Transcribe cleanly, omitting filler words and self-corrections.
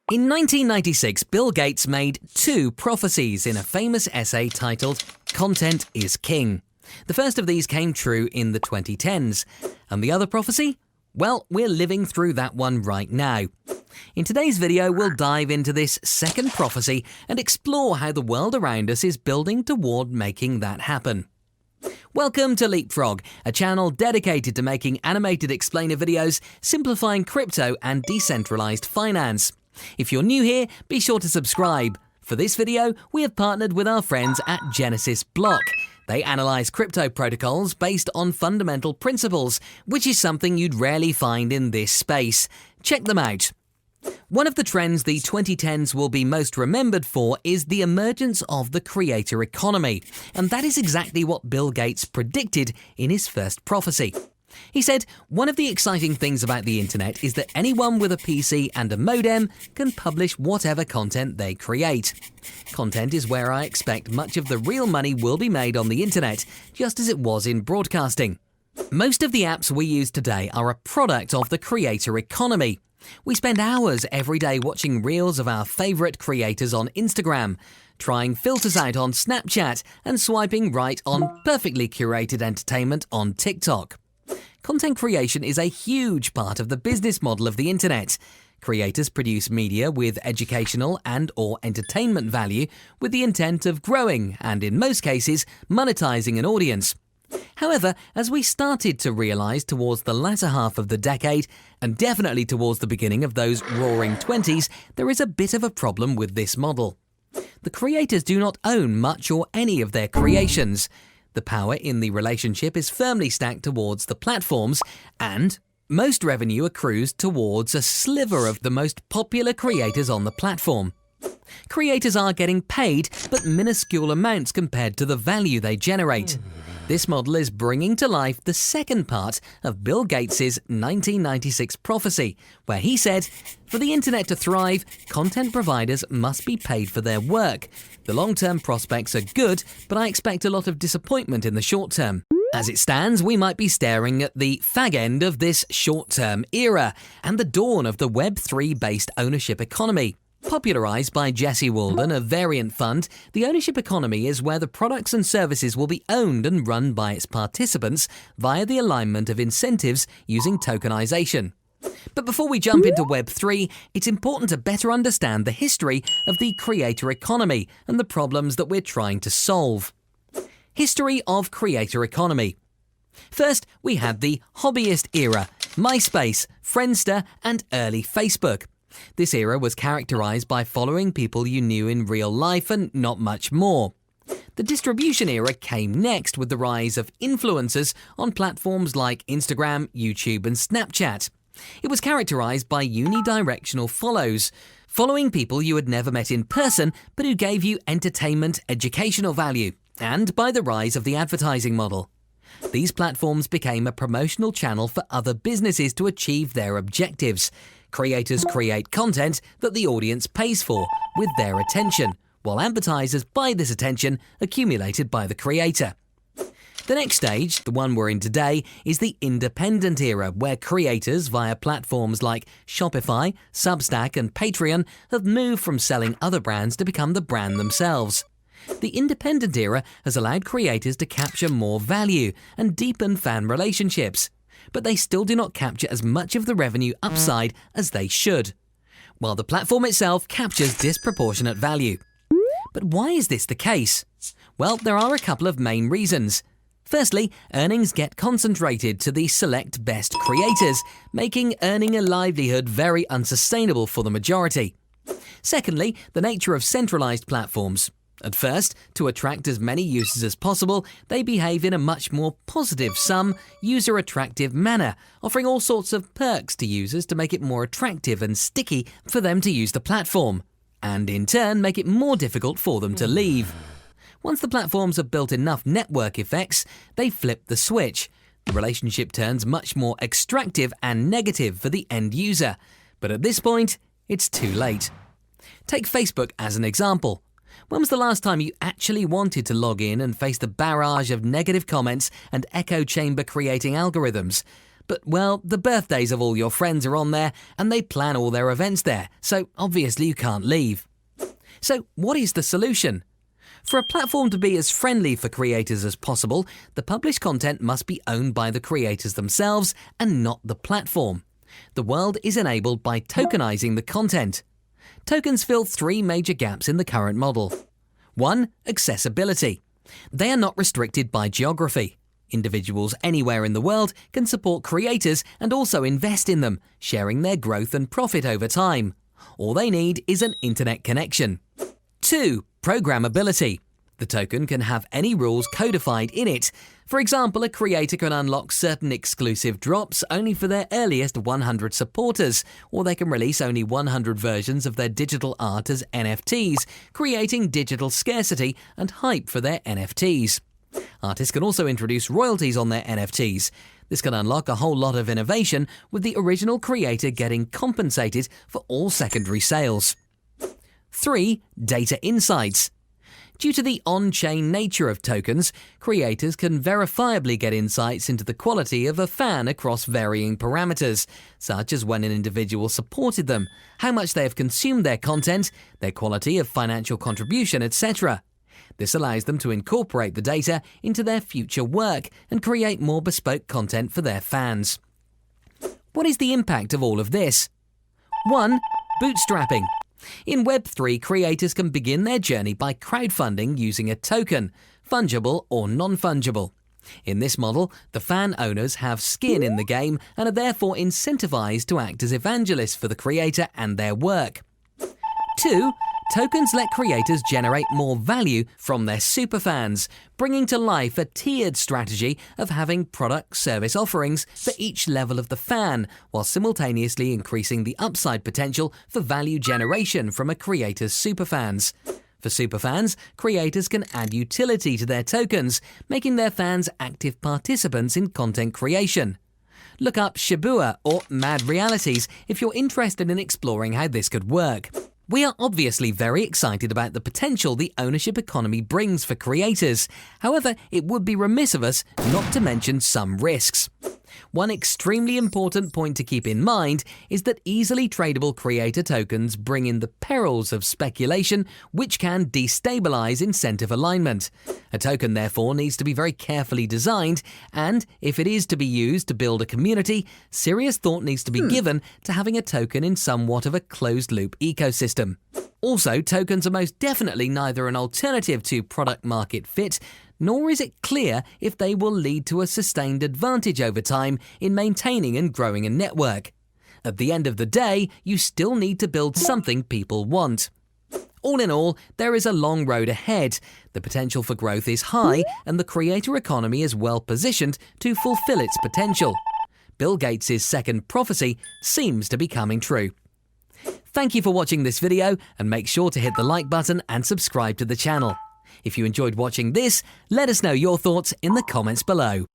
In 1996, Bill Gates made two prophecies in a famous essay titled "Content is King." The first of these came true in the 2010s. And the other prophecy? Well, we're living through that one right now. In today's video, we'll dive into this second prophecy and explore how the world around us is building toward making that happen. Welcome to Leapfrog, a channel dedicated to making animated explainer videos, simplifying crypto and decentralized finance. If you're new here, be sure to subscribe. For this video, we have partnered with our friends at Genesis Block. They analyze crypto protocols based on fundamental principles, which is something you'd rarely find in this space. Check them out. One of the trends the 2010s will be most remembered for is the emergence of the creator economy, and that is exactly what Bill Gates predicted in his first prophecy. He said, "One of the exciting things about the internet is that anyone with a PC and a modem can publish whatever content they create. Content is where I expect much of the real money will be made on the internet, just as it was in broadcasting. Most of the apps we use today are a product of the creator economy. We spend hours every day watching reels of our favorite creators on Instagram, trying filters out on Snapchat, and swiping right on perfectly curated entertainment on TikTok. Content creation is a huge part of the business model of the internet. Creators produce media with educational and/or entertainment value with the intent of growing and, in most cases, monetizing an audience. However, as we started to realize towards the latter half of the decade, and definitely towards the beginning of those roaring 20s, there is a bit of a problem with this model. The creators do not own much or any of their creations. The power in the relationship is firmly stacked towards the platforms, and most revenue accrues towards a sliver of the most popular creators on the platform. Creators are getting paid, but minuscule amounts compared to the value they generate. This model is bringing to life the second part of Bill Gates' 1996 prophecy, where he said, "For the internet to thrive, content providers must be paid for their work. The long-term prospects are good, but I expect a lot of disappointment in the short term." As it stands, we might be staring at the fag end of this short-term era and the dawn of the Web3-based ownership economy. Popularized by Jesse Walden of Variant Fund, the ownership economy is where the products and services will be owned and run by its participants via the alignment of incentives using tokenization. But before we jump into Web3, it's important to better understand the history of the creator economy and the problems that we're trying to solve. History of creator economy. First, we had the hobbyist era, MySpace, Friendster, and early Facebook. This era was characterized by following people you knew in real life and not much more. The distribution era came next with the rise of influencers on platforms like Instagram, YouTube, and Snapchat. It was characterized by unidirectional follows, following people you had never met in person but who gave you entertainment, educational value, and by the rise of the advertising model. These platforms became a promotional channel for other businesses to achieve their objectives. Creators create content that the audience pays for with their attention, while advertisers buy this attention accumulated by the creator. The next stage, the one we're in today, is the independent era, where creators via platforms like Shopify, Substack, and Patreon have moved from selling other brands to become the brand themselves. The independent era has allowed creators to capture more value and deepen fan relationships, but they still do not capture as much of the revenue upside as they should, while the platform itself captures disproportionate value. But why is this the case? Well, there are a couple of main reasons. Firstly, earnings get concentrated to the select best creators, making earning a livelihood very unsustainable for the majority. Secondly, the nature of centralized platforms. At first, to attract as many users as possible, they behave in a much more positive, user-attractive manner, offering all sorts of perks to users to make it more attractive and sticky for them to use the platform, and in turn make it more difficult for them to leave. Once the platforms have built enough network effects, they flip the switch. The relationship turns much more extractive and negative for the end user, but at this point, it's too late. Take Facebook as an example. When was the last time you actually wanted to log in and face the barrage of negative comments and echo chamber creating algorithms? But, well, the birthdays of all your friends are on there and they plan all their events there, so obviously you can't leave. So, what is the solution? For a platform to be as friendly for creators as possible, the published content must be owned by the creators themselves and not the platform. The world is enabled by tokenizing the content. Tokens fill three major gaps in the current model. 1. Accessibility. They are not restricted by geography. Individuals anywhere in the world can support creators and also invest in them, sharing their growth and profit over time. All they need is an internet connection. 2. Programmability. The token can have any rules codified in it. For example, a creator can unlock certain exclusive drops only for their earliest 100 supporters, or they can release only 100 versions of their digital art as NFTs, creating digital scarcity and hype for their NFTs. Artists can also introduce royalties on their NFTs. This can unlock a whole lot of innovation, with the original creator getting compensated for all secondary sales. 3. Data insights. Due to the on-chain nature of tokens, creators can verifiably get insights into the quality of a fan across varying parameters, such as when an individual supported them, how much they have consumed their content, their quality of financial contribution, etc. This allows them to incorporate the data into their future work and create more bespoke content for their fans. What is the impact of all of this? 1. Bootstrapping. In Web3, creators can begin their journey by crowdfunding using a token, fungible or non-fungible. In this model, the fan owners have skin in the game and are therefore incentivized to act as evangelists for the creator and their work. 2. Tokens let creators generate more value from their superfans, bringing to life a tiered strategy of having product-service offerings for each level of the fan, while simultaneously increasing the upside potential for value generation from a creator's superfans. For superfans, creators can add utility to their tokens, making their fans active participants in content creation. Look up Shibuya or Mad Realities if you're interested in exploring how this could work. We are obviously very excited about the potential the ownership economy brings for creators. However, it would be remiss of us not to mention some risks. One extremely important point to keep in mind is that easily tradable creator tokens bring in the perils of speculation, which can destabilize incentive alignment. A token, therefore, needs to be very carefully designed, and if it is to be used to build a community, serious thought needs to be given to having a token in somewhat of a closed-loop ecosystem. Also, tokens are most definitely neither an alternative to product-market fit, nor is it clear if they will lead to a sustained advantage over time in maintaining and growing a network. At the end of the day, you still need to build something people want. All in all, there is a long road ahead. The potential for growth is high, and the creator economy is well positioned to fulfill its potential. Bill Gates' second prophecy seems to be coming true. Thank you for watching this video, and make sure to hit the like button and subscribe to the channel. If you enjoyed watching this, let us know your thoughts in the comments below.